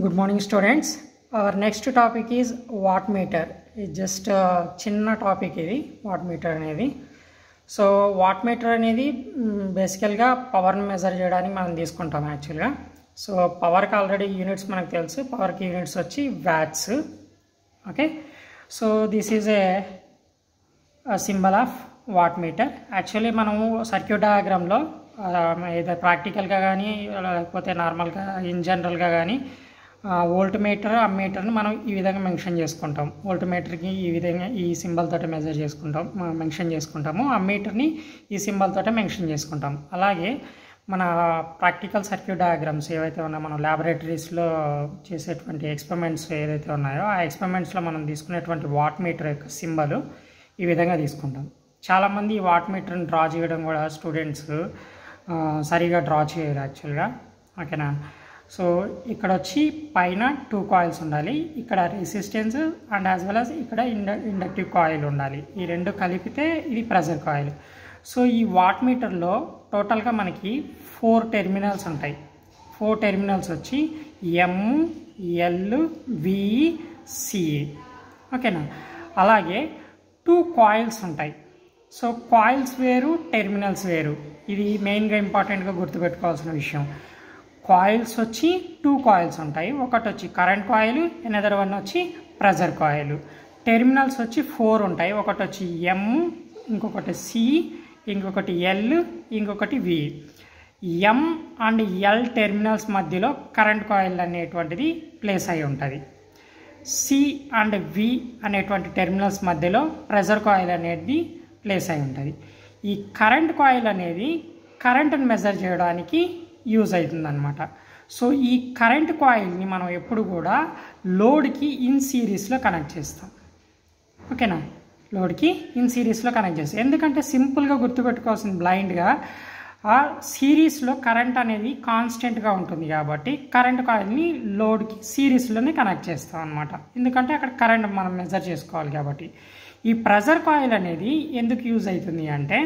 Good morning, students. Our next topic is wattmeter. It's just చిన్న topic ఇది wattmeter అనేది. So wattmeter అనేది బేసికల్గా పవర్ని మెజర్ చేయడానికి మనం తీసుకుంటాం యాక్చువల్గా. సో పవర్కి ఆల్రెడీ యూనిట్స్ మనకు తెలుసు. పవర్కి యూనిట్స్ వచ్చి watts. Okay, so this is a symbol of wattmeter. Actually మనము సర్క్యూట్ డయాగ్రామ్లో ఏదో ప్రాక్టికల్గా కానీ లేకపోతే నార్మల్గా ఇన్ జనరల్గా కానీ వోల్ట్మీటర్ అమ్మీటర్ని మనం ఈ విధంగా మెన్షన్ చేసుకుంటాం. వోల్ట్మీటర్కి ఈ విధంగా ఈ సింబల్ తోటి మెజర్ చేసుకుంటాం, మెన్షన్ చేసుకుంటాము. అమ్మీటర్ని ఈ సింబల్ తోటి మెన్షన్ చేసుకుంటాం. అలాగే మన ప్రాక్టికల్ సర్క్యూట్ డయాగ్రామ్స్ ఏవైతే ఉన్నాయో మనం ల్యాబొరేటరీస్లో చేసేటువంటి ఎక్స్పెరిమెంట్స్ ఏదైతే ఉన్నాయో ఆ ఎక్స్పెరిమెంట్స్లో మనం తీసుకునేటువంటి వాట్మీటర్ యొక్క సింబల్ ఈ విధంగా తీసుకుంటాం. చాలామంది ఈ వాట్మీటర్ని డ్రా చేయడం కూడా స్టూడెంట్స్ సరిగా డ్రా చేయరు యాక్చువల్గా. ఓకేనా, సో ఇక్కడ వచ్చి పైన 2 కాయిల్స్ ఉండాలి, ఇక్కడ resistance and as well as ఇక్కడ ఇండక్టివ్ కాయిల్ ఉండాలి. ఈ రెండు కలిపితే ఇది ప్రెజర్ కాయిల్. సో ఈ వాట్మీటర్లో టోటల్గా మనకి 4 టెర్మినల్స్ ఉంటాయి. 4 టెర్మినల్స్ వచ్చి ఎమ్, ఎల్, వి, సి. ఓకేనా, అలాగే 2 కాయిల్స్ ఉంటాయి. సో కాయిల్స్ వేరు, టెర్మినల్స్ వేరు. ఇది మెయిన్గా ఇంపార్టెంట్గా గుర్తుపెట్టుకోవాల్సిన విషయం. కాయిల్స్ వచ్చి 2 కాయిల్స్ ఉంటాయి. ఒకటి వచ్చి కరెంట్ కాయిల్, ఎనదర్ వన్ వచ్చి ప్రెజర్ కాయిల్. టెర్మినల్స్ వచ్చి 4 ఉంటాయి. ఒకటి వచ్చి ఎమ్, ఇంకొకటి సి, ఇంకొకటి ఎల్, ఇంకొకటి వి. ఎమ్ అండ్ ఎల్ టెర్మినల్స్ మధ్యలో కరెంట్ కాయిల్ అనేటువంటిది ప్లేస్ అయి ఉంటుంది. సి అండ్ వి అనేటువంటి టెర్మినల్స్ మధ్యలో ప్రెజర్ కాయిల్ అనేది ప్లేస్ అయి ఉంటుంది. ఈ కరెంట్ కాయిల్ అనేది కరెంట్ని మెజర్ చేయడానికి యూజ్ అవుతుందన్నమాట. సో ఈ కరెంట్ కాయిల్ని మనం ఎప్పుడు కూడా లోడ్కి ఇన్ సిరీస్లో కనెక్ట్ చేస్తాం. ఓకేనా, లోడ్కి ఇన్ సిరీస్లో కనెక్ట్ చేస్తాం. ఎందుకంటే సింపుల్గా గుర్తుపెట్టుకోవాల్సింది బ్లైండ్గా సిరీస్లో కరెంట్ అనేది కాన్స్టెంట్గా ఉంటుంది కాబట్టి కరెంట్ కాయిల్ని లోడ్కి సిరీస్లోనే కనెక్ట్ చేస్తాం అనమాట. ఎందుకంటే అక్కడ కరెంట్ మనం మెజర్ చేసుకోవాలి కాబట్టి. ఈ ప్రెజర్ కాయిల్ అనేది ఎందుకు యూజ్ అవుతుంది అంటే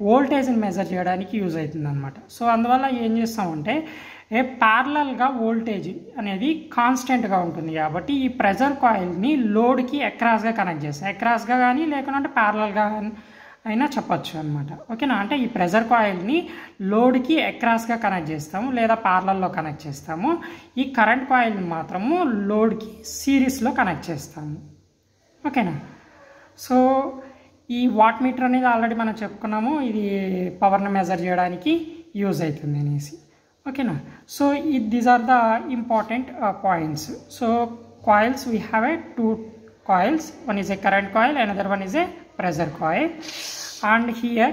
వోల్టేజ్ని మెజర్ చేయడానికి యూజ్ అవుతుంది అనమాట. సో అందువల్ల ఏం చేస్తామంటే ప్యారలల్గా వోల్టేజ్ అనేది కాన్స్టెంట్గా ఉంటుంది కాబట్టి ఈ ప్రెజర్ కాయిల్ని లోడ్కి అక్రాస్గా కనెక్ట్ చేస్తాం. అక్రాస్గా కానీ లేకుంటే ప్యారలల్గా అయినా చెప్పచ్చు అనమాట. ఓకేనా, అంటే ఈ ప్రెజర్ కాయిల్ని లోడ్కి అక్రాస్గా కనెక్ట్ చేస్తాము లేదా ప్యారలల్లో కనెక్ట్ చేస్తాము. ఈ కరెంట్ కాయిల్ని మాత్రము లోడ్కి సిరీస్లో కనెక్ట్ చేస్తాము. ఓకేనా, సో ఈ వాట్మీటర్ అనేది ఆల్రెడీ మనం చెప్పుకున్నాము, ఇది పవర్ని మెజర్ చేయడానికి యూజ్ అవుతుంది అనేసి. ఓకేనా, so these are the important points. So coils we have a 2 coils. One is a current coil, another one is a pressure coil. And here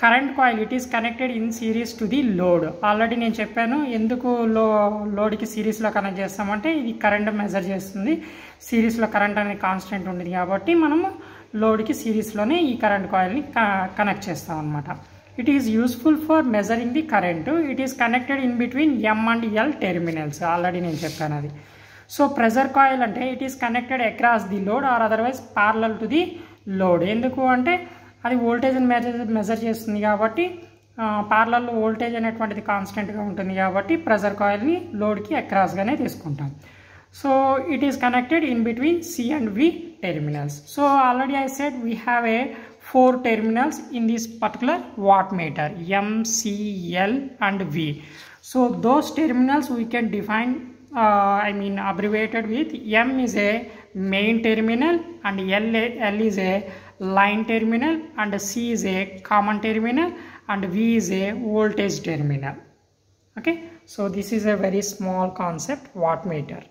current coil, it is connected in series to the load. Already నేను చెప్పాను ఎందుకు లోడ్కి సిరీస్లో connect చేస్తామంటే ఇది current measure చేస్తుంది. సిరీస్లో current అనేది constant ఉంటుంది కాబట్టి మనము లోడ్కి సిరీస్లోనే ఈ కరెంట్ కాయిల్ని కనెక్ట్ చేస్తాం అనమాట. It is useful for measuring the current. It is connected in between M and L terminals. Already నేను చెప్పాను అది. సో ప్రెజర్ కాయిల్ అంటే it is connected across the load or otherwise parallel to the load. ఎందుకు అంటే అది వోల్టేజ్ని measure చేస్తుంది కాబట్టి ప్యారలల్లో వోల్టేజ్ అనేటువంటిది కాన్స్టెంట్గా ఉంటుంది కాబట్టి ప్రెజర్ కాయిల్ని లోడ్కి అక్రాస్గానే తీసుకుంటాం. So it is connected in between c and v terminals. So already I said we have a 4 terminals in this particular wattmeter, M, C, L and V. So those terminals we can define abbreviated with M is a main terminal and L is a line terminal and C is a common terminal and V is a voltage terminal. Okay, so this is a very small concept, wattmeter.